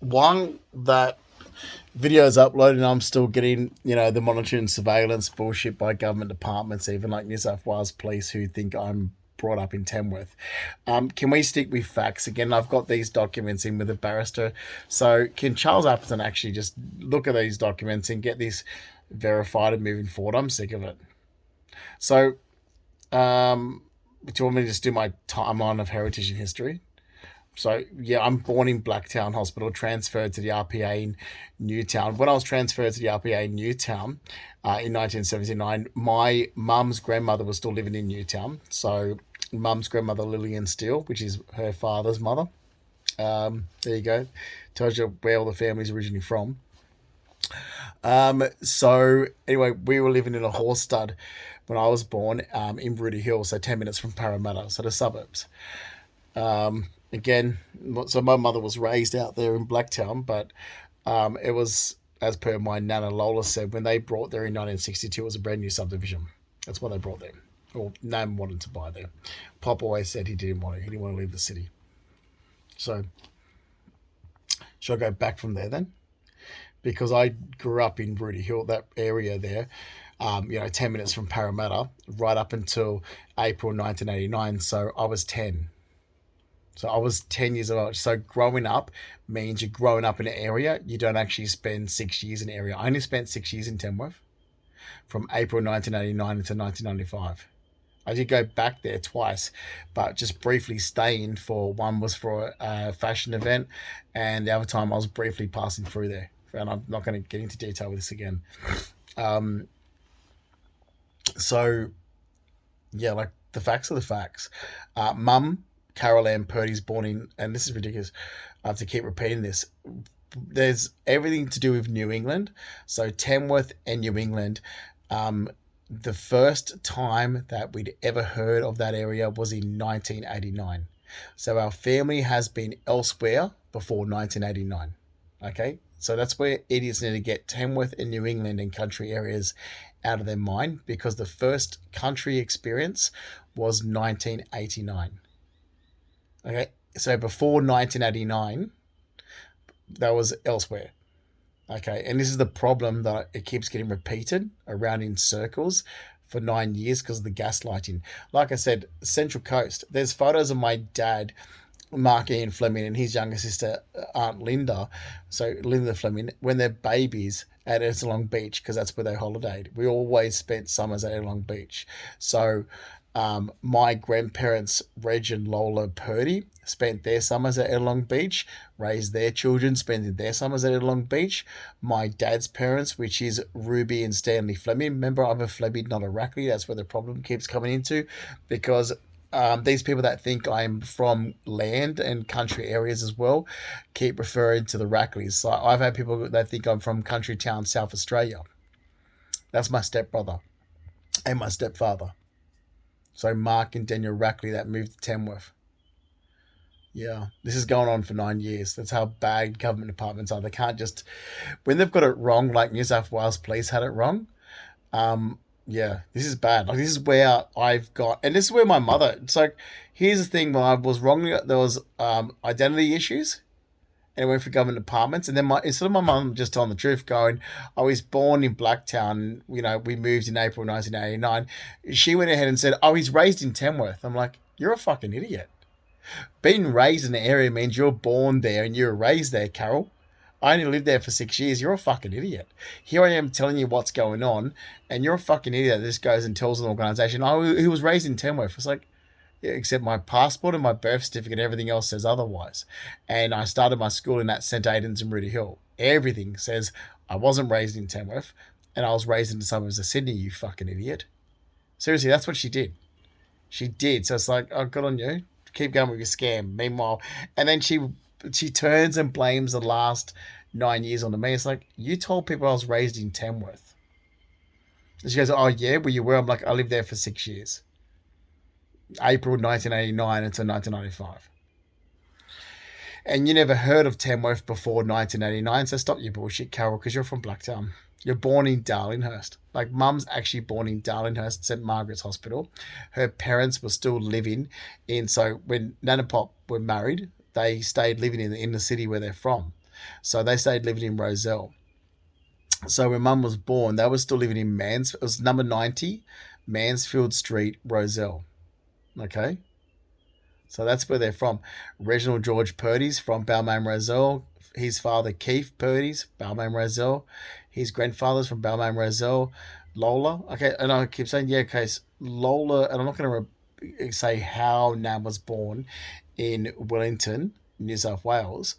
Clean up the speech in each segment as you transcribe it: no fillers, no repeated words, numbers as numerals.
One, that videos uploaded and I'm still getting, the monitoring and surveillance bullshit by government departments, even like New South Wales Police, who think I'm brought up in Tamworth. Can we stick with facts? Again, I've got these documents in with a barrister. So can Charles Appleton actually just look at these documents and get this verified and moving forward? I'm sick of it. So, do you want me to just do my timeline of heritage and history? So yeah, I'm born in Blacktown Hospital, transferred to the RPA in Newtown. When I was transferred to the RPA in Newtown in 1979, my mum's grandmother was still living in Newtown. So mum's grandmother Lillian Steele, which is her father's mother. There you go, tells you where all the family's originally from. So anyway, we were living in a horse stud when I was born in Rooty Hill, so 10 minutes from Parramatta, so the suburbs. Again, so my mother was raised out there in Blacktown, but it was, as per my nana Lola said, when they brought there in 1962, it was a brand new subdivision. That's why they brought there. Or Nam wanted to buy there. Pop always said he didn't want it. He didn't want to leave the city. So, should I go back from there then? Because I grew up in Rooty Hill, that area there, 10 minutes from Parramatta, right up until April 1989. So I was 10. So I was 10 years old. So growing up means you're growing up in an area. You don't actually spend 6 years in an area. I only spent 6 years in Tamworth from April 1989 until 1995. I did go back there twice, but just briefly staying for one was for a fashion event, and the other time I was briefly passing through there. And I'm not going to get into detail with this again. Um, so, yeah, like the facts are the facts. Mum, Carol Ann Purdy's born in, and this is ridiculous. I have to keep repeating this. There's everything to do with New England. So Tamworth and New England. Um, the first time that we'd ever heard of that area was in 1989. So our family has been elsewhere before 1989. Okay, so that's where idiots need to get Tamworth and New England and country areas out of their mind, because the first country experience was 1989. Okay, so before 1989, that was elsewhere. Okay, and this is the problem that it keeps getting repeated around in circles for 9 years because of the gaslighting. Like I said, Central Coast, there's photos of my dad, Mark Ian Fleming, and his younger sister, Aunt Linda, so Linda Fleming, when they're babies at Ettalong Beach, because that's where they holidayed. We always spent summers at Ettalong Beach. So my grandparents, Reg and Lola Purdy, spent their summers at Ettalong Beach, raised their children, spending their summers at Ettalong Beach. My dad's parents, which is Ruby and Stanley Fleming. Remember, I'm a Fleming, not a Rackley. That's where the problem keeps coming into, because these people that think I'm from land and country areas as well keep referring to the Rackleys. So I've had people that think I'm from country town, South Australia. That's my stepbrother and my stepfather. So Mark and Daniel Rackley that moved to Tamworth. Yeah, this is going on for 9 years. That's how bad government departments are. They can't just, when they've got it wrong, like New South Wales Police had it wrong. Um, yeah, this is bad. Like, this is where I've got, and this is where my mother. It's like, here's the thing: when I was wrong, there was identity issues, and it went for government departments. And then instead of my mum just telling the truth, going, "I was born in Blacktown. We moved in April 1989." She went ahead and said, "Oh, he's raised in Tamworth." I'm like, "You're a fucking idiot. Being raised in the area means you're born there and you were raised there, Carol. I only lived there for 6 years. You're a fucking idiot. Here I am telling you what's going on, and you're a fucking idiot that just goes and tells an organisation, oh, he was raised in Tamworth." It's like, yeah, except my passport and my birth certificate, everything else says otherwise. And I started my schooling at St. Aidan's in Rooty Hill. Everything says I wasn't raised in Tamworth, and I was raised in the suburbs of Sydney, you fucking idiot. Seriously, that's what she did. She did. So it's like, oh, good on you. Keep going with your scam. Meanwhile, and then she turns and blames the last 9 years onto me. It's like, you told people I was raised in Tamworth. And she goes, oh yeah, well you were. I'm like, I lived there for 6 years. April 1989 until 1995. And you never heard of Tamworth before 1989, so stop your bullshit, Carol, because you're from Blacktown. You're born in Darlinghurst. Like, mum's actually born in Darlinghurst, St. Margaret's Hospital. Her parents were still living in, so when Nana Pop were married, they stayed living in the inner city where they're from. So they stayed living in Rozelle. So when Mum was born, they were still living in Mansfield. It was number 90, Mansfield Street, Rozelle. Okay? So that's where they're from. Reginald George Purdy's from Balmain Rozelle. His father, Keith Purdy's, Balmain Rozelle. His grandfather's from Balmain Rozelle. Lola. Okay, and I keep saying, yeah, okay, so Lola, and I'm not going to say how Nan was born in Wellington, New South Wales,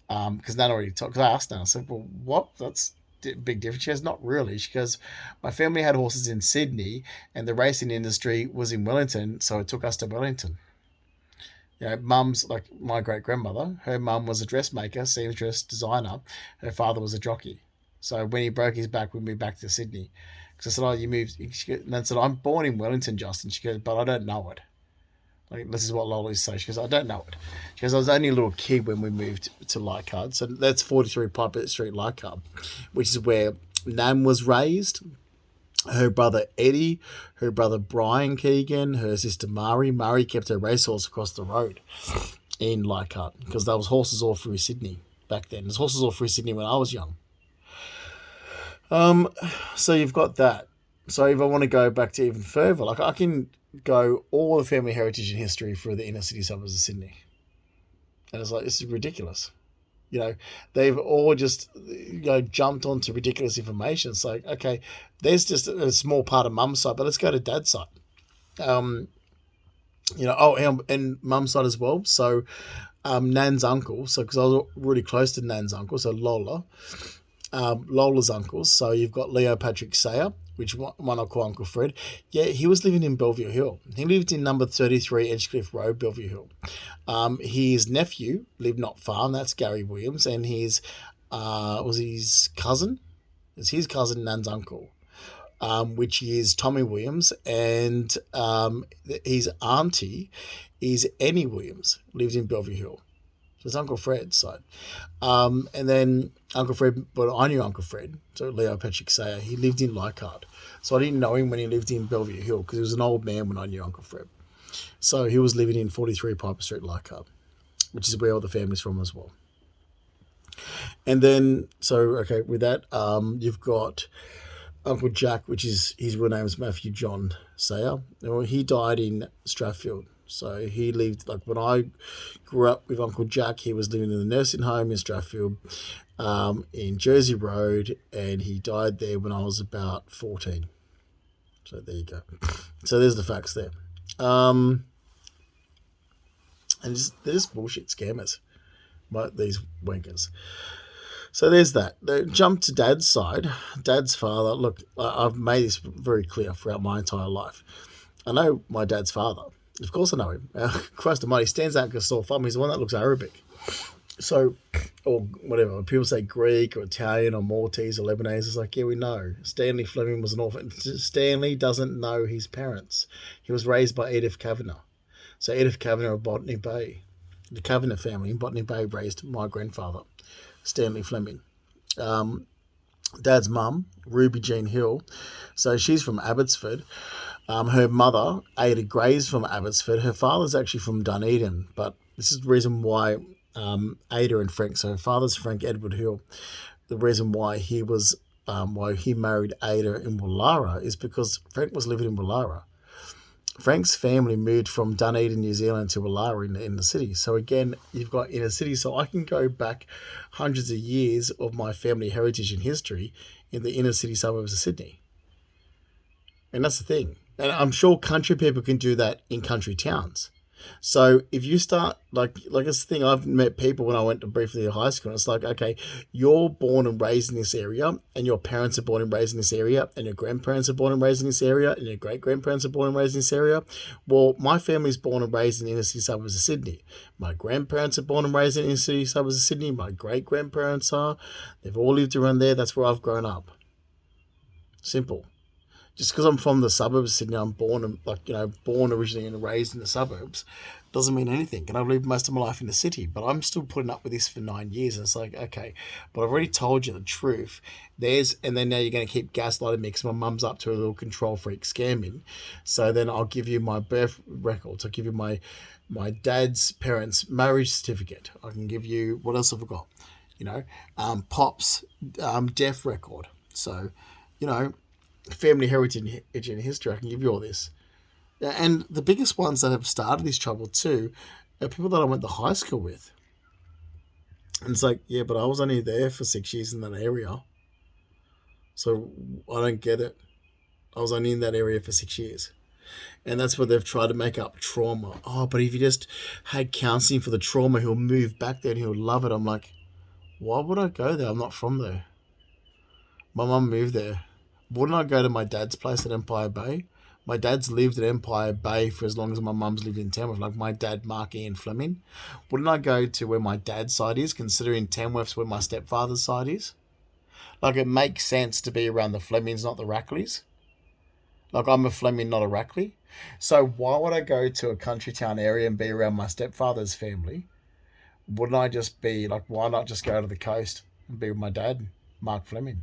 because Nan already talked. Because I asked Nan, I said, well, what? That's big difference. She goes, not really. She goes, my family had horses in Sydney, and the racing industry was in Wellington, so it took us to Wellington. Mum's like my great grandmother. Her mum was a dressmaker, seamstress, designer. Her father was a jockey. So when he broke his back, we moved back to Sydney. Because I said, "Oh, you moved." And I said, "I'm born in Wellington, Justin." She goes, "But I don't know it." Like this is what Lola used to say. She goes, "I don't know it." She goes, "I was only a little kid when we moved to Leichhardt." So that's 43 Piper Street, Leichhardt, which is where Nan was raised. Her brother Eddie, her brother Brian Keegan, her sister Mari. Mari kept her racehorse across the road in Leichhardt because there was horses all through Sydney back then. There's horses all through Sydney when I was young. So you've got that. So if I want to go back to even further, like I can go all the family heritage and history through the inner city suburbs of Sydney. And it's like, this is ridiculous. They've all just, jumped onto ridiculous information. It's like, okay, there's just a small part of mum's side, but let's go to dad's side. And mum's side as well. So, Nan's uncle, because I was really close to Nan's uncle, so Lola, Lola's uncles. So you've got Leo Patrick Sayer, which one I call Uncle Fred. Yeah, he was living in Bellevue Hill. He lived in number 33 Edgecliff Road, Bellevue Hill. His nephew lived not far, and that's Gary Williams, and his was his cousin. It's his cousin, Nan's uncle, which is Tommy Williams, and his auntie is Annie Williams, lived in Bellevue Hill. So it's Uncle Fred's side. And then Uncle Fred, but I knew Uncle Fred, so Leo Patrick Sayer, he lived in Leichhardt. So I didn't know him when he lived in Bellevue Hill because he was an old man when I knew Uncle Fred. So he was living in 43 Piper Street, Leichhardt, which is where all the family's from as well. And then, with that, you've got Uncle Jack, which is, his real name is Matthew John Sayer. Well, he died in Strathfield. So he lived, like when I grew up with Uncle Jack, he was living in the nursing home in Strathfield, in Jersey Road, and he died there when I was about 14. So there you go. So there's the facts there. And they're just bullshit scammers, these wankers. So there's that. Jump to Dad's side. Dad's father, look, I've made this very clear throughout my entire life. I know my dad's father. Of course I know him. Christ almighty, stands out like a sore thumb. He's the one that looks Arabic. So, or whatever. When people say Greek or Italian or Maltese or Lebanese, it's like, yeah, we know. Stanley Fleming was an orphan. Stanley doesn't know his parents. He was raised by Edith Kavanagh. So Edith Kavanagh of Botany Bay. The Kavanagh family in Botany Bay raised my grandfather, Stanley Fleming. Dad's mum, Ruby Jean Hill. So she's from Abbotsford. Her mother, Ada Gray's from Abbotsford. Her father's actually from Dunedin, but this is the reason why Ada and Frank, so her father's Frank Edward Hill, the reason why he married Ada in Woollahra is because Frank was living in Woollahra. Frank's family moved from Dunedin, New Zealand to Woollahra in the city. So again, you've got inner city. So I can go back hundreds of years of my family heritage and history in the inner city suburbs of Sydney. And that's the thing. And I'm sure country people can do that in country towns. So if you start, like it's the thing, I've met people when I went to briefly to high school, and it's like, okay, you're born and raised in this area, and your parents are born and raised in this area, and your grandparents are born and raised in this area, and your great-grandparents are born and raised in this area. Well, my family's born and raised in the inner city suburbs of Sydney. My grandparents are born and raised in the inner city suburbs of Sydney. My great-grandparents are. They've all lived around there. That's where I've grown up. Simple. Just because I'm from the suburbs of Sydney, I'm born originally and raised in the suburbs, doesn't mean anything. And I've lived most of my life in the city, but I'm still putting up with this for 9 years. And it's like, okay, but I've already told you the truth. And then now you're going to keep gaslighting me because my mum's up to a little control freak scamming. So then I'll give you my birth records. I'll give you my dad's parents' marriage certificate. I can give you, what else have I got? you know, Pop's deaf record. So, you know, family heritage and history, I can give you all this. And the biggest ones that have started this trouble too are people that I went to high school with. And it's like, yeah, but I was only there for 6 years in that area. So I don't get it. I was only in that area for 6 years. And that's where they've tried to make up trauma. Oh, but if you just had counseling for the trauma, he'll move back there and he'll love it. I'm like, why would I go there? I'm not from there. My mum moved there. Wouldn't I go to my dad's place at Empire Bay? My dad's lived at Empire Bay for as long as my mum's lived in Tamworth, like my dad, Mark Ian Fleming. Wouldn't I go to where my dad's side is, considering Tamworth's where my stepfather's side is? Like, it makes sense to be around the Flemings, not the Rackleys. Like, I'm a Fleming, not a Rackley. So why would I go to a country town area and be around my stepfather's family? Wouldn't I just be like, why not just go to the coast and be with my dad, Mark Fleming?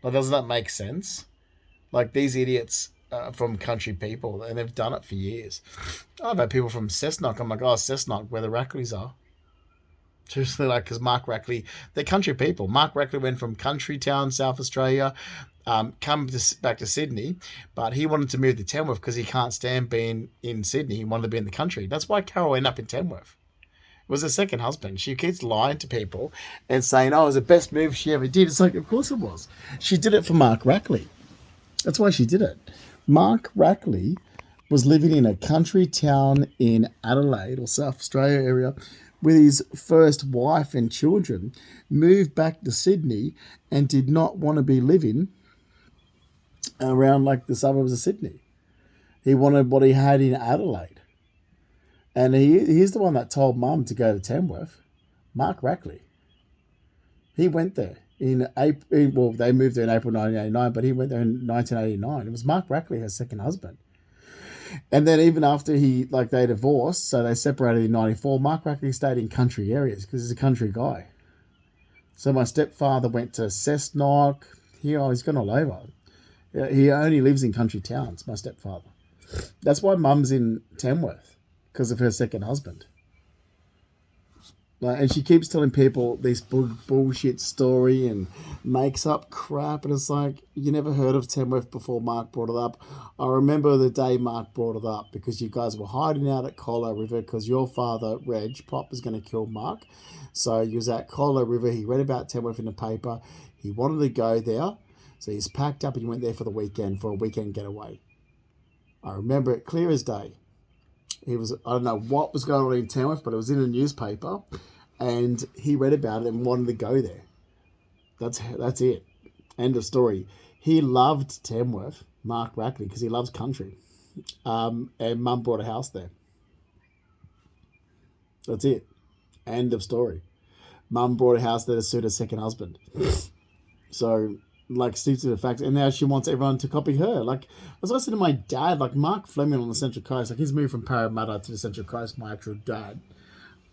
Like, doesn't that make sense? Like, these idiots from country people, and they've done it for years. I've had people from Cessnock. I'm like, oh, Cessnock, where the Rackleys are. Seriously, like, because Mark Rackley, they're country people. Mark Rackley went from country town, South Australia, back to Sydney, but he wanted to move to Tamworth because he can't stand being in Sydney. He wanted to be in the country. That's why Carol ended up in Tamworth. It was her second husband. She keeps lying to people and saying, oh, it was the best move she ever did. It's like, of course it was. She did it for Mark Rackley. That's why she did it. Mark Rackley was living in a country town in Adelaide or South Australia area with his first wife and children, moved back to Sydney and did not want to be living around like the suburbs of Sydney. He wanted what he had in Adelaide. And he's the one that told Mum to go to Tamworth, Mark Rackley. He went there in April. Well, they moved there in April 1989, but he went there in 1989. It was Mark Rackley, her second husband. And then even after they divorced, so they separated in 94, Mark Rackley stayed in country areas because he's a country guy. So my stepfather went to Cessnock. He's gone all over. He only lives in country towns, my stepfather. That's why Mum's in Tamworth, because of her second husband. And she keeps telling people this bullshit story and makes up crap. And it's like, you never heard of Tamworth before Mark brought it up. I remember the day Mark brought it up because you guys were hiding out at Colo River because your father, Reg, Pop, was going to kill Mark. So he was at Colo River. He read about Tamworth in the paper. He wanted to go there. So he's packed up and he went there for the weekend, for a weekend getaway. I remember it clear as day. I don't know what was going on in Tamworth, but it was in a newspaper. And he read about it and wanted to go there. That's it. End of story. He loved Tamworth, Mark Rackley, because he loves country. And Mum bought a house there. That's it. End of story. Mum bought a house there to suit her second husband. So, stick to the facts. And now she wants everyone to copy her. As I said to my dad, Mark Fleming on the Central Coast, he's moved from Parramatta to the Central Coast, my actual dad.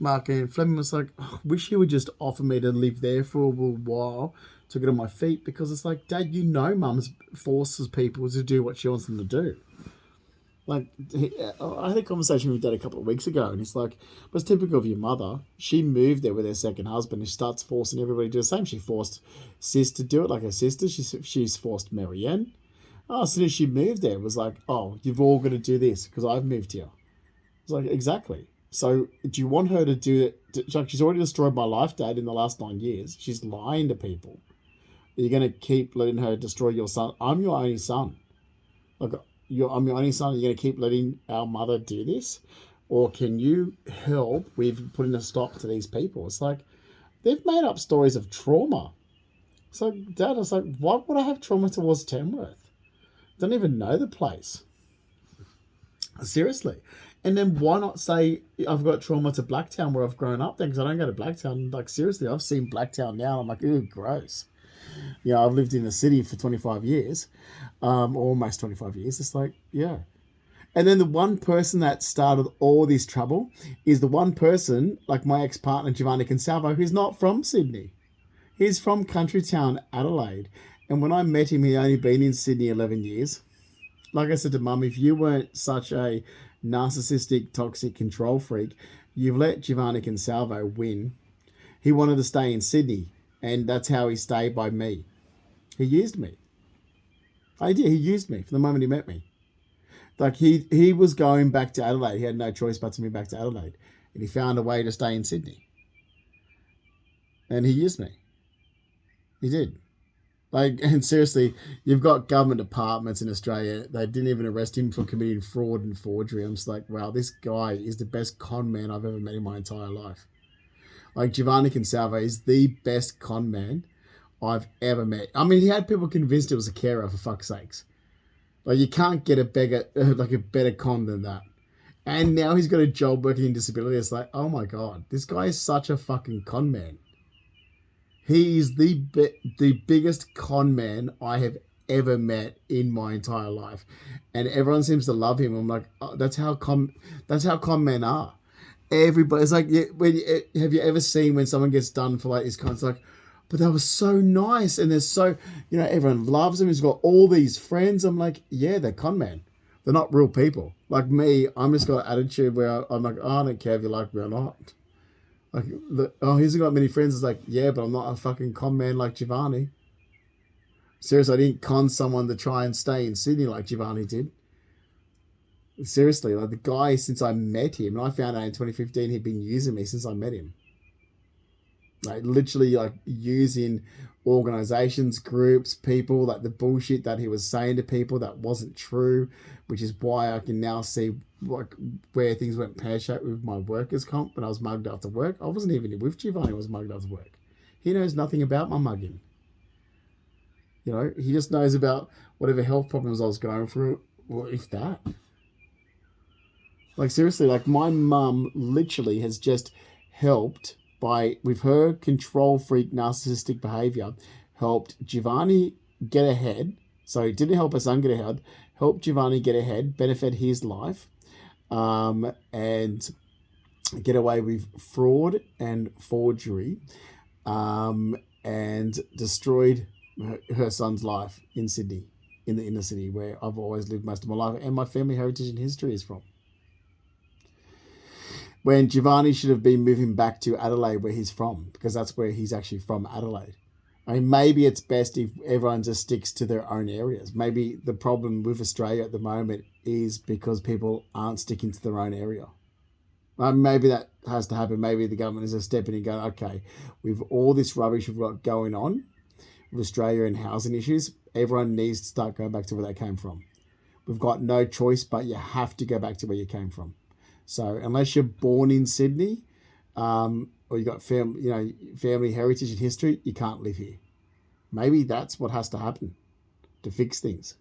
Mark and Fleming was like, I wish he would just offer me to live there for a little while to get on my feet, because it's like, Dad, Mum's forces people to do what she wants them to do. I had a conversation with Dad a couple of weeks ago, and he's like, but it's typical of your mother. She moved there with her second husband, and she starts forcing everybody to do the same. She forced Sis to do it, like her sister. She's forced Marianne. As soon as she moved there, it was like, oh, you've all got to do this because I've moved here. It's like, exactly. So do you want her to do it? She's already destroyed my life, Dad, in the last 9 years. She's lying to people. Are you going to keep letting her destroy your son? I'm your only son. I'm your only son. Are you going to keep letting our mother do this? Or can you help with putting a stop to these people? It's like, they've made up stories of trauma. So, Dad, I was like, why would I have trauma towards Tamworth? Don't even know the place. Seriously. And then why not say I've got trauma to Blacktown where I've grown up then? Because I don't go to Blacktown. Seriously, I've seen Blacktown now. I'm like, ew, gross. I've lived in the city for 25 years, almost 25 years. It's like, yeah. And then the one person that started all this trouble is the one person, like my ex-partner, Giovanni Consalvo, who's not from Sydney. He's from country town Adelaide. And when I met him, he'd only been in Sydney 11 years. Like I said to Mum, if you weren't such a narcissistic, toxic control freak, you've let Giovanni Consalvo win. He wanted to stay in Sydney, and that's how he stayed by me. He used me. I did. He used me from the moment he met me. Like he was going back to Adelaide. He had no choice but to move back to Adelaide, and he found a way to stay in Sydney. And he used me. He did. Like, and seriously, you've got government departments in Australia. They didn't even arrest him for committing fraud and forgery. I'm just like, wow, this guy is the best con man I've ever met in my entire life. Like, Giovanni Consalvo is the best con man I've ever met. I mean, he had people convinced it was a carer, for fuck's sakes. Like, you can't get a better con than that. And now he's got a job working in disability. It's like, oh my God, this guy is such a fucking con man. He is the biggest con man I have ever met in my entire life, and everyone seems to love him. I'm like, oh, that's how con men are. Everybody's like, yeah, have you ever seen when someone gets done for like this kind of like, but that was so nice, and they're so, everyone loves him. He's got all these friends. I'm like, yeah, they're con men. They're not real people. Like me, I'm just got an attitude where I'm like, oh, I don't care if you like me or not. Like, he hasn't got many friends. It's like, yeah, but I'm not a fucking con man like Giovanni. Seriously, I didn't con someone to try and stay in Sydney like Giovanni did. Seriously, like the guy, since I met him, and I found out in 2015 he'd been using me since I met him. Like, literally, like, using organizations, groups, people, like the bullshit that he was saying to people that wasn't true, which is why I can now see where things went pear-shaped with my workers' comp when I was mugged after work. I wasn't even with Giovanni, I was mugged after work. He knows nothing about my mugging. He just knows about whatever health problems I was going through, or if that. Like, seriously, like, my mum literally has just helped with her control freak narcissistic behavior, helped Giovanni get ahead. So it didn't help her son get ahead, helped Giovanni get ahead, benefit his life, and get away with fraud and forgery, and destroyed her son's life in Sydney, in the inner city where I've always lived most of my life, and my family heritage and history is from. When Giovanni should have been moving back to Adelaide where he's from, because that's where he's actually from, Adelaide. I mean, maybe it's best if everyone just sticks to their own areas. Maybe the problem with Australia at the moment is because people aren't sticking to their own area. Maybe that has to happen. Maybe the government is just stepping in and going, okay, with all this rubbish we've got going on with Australia and housing issues, everyone needs to start going back to where they came from. We've got no choice, but you have to go back to where you came from. So unless you're born in Sydney, or you got family heritage and history, you can't live here. Maybe that's what has to happen to fix things.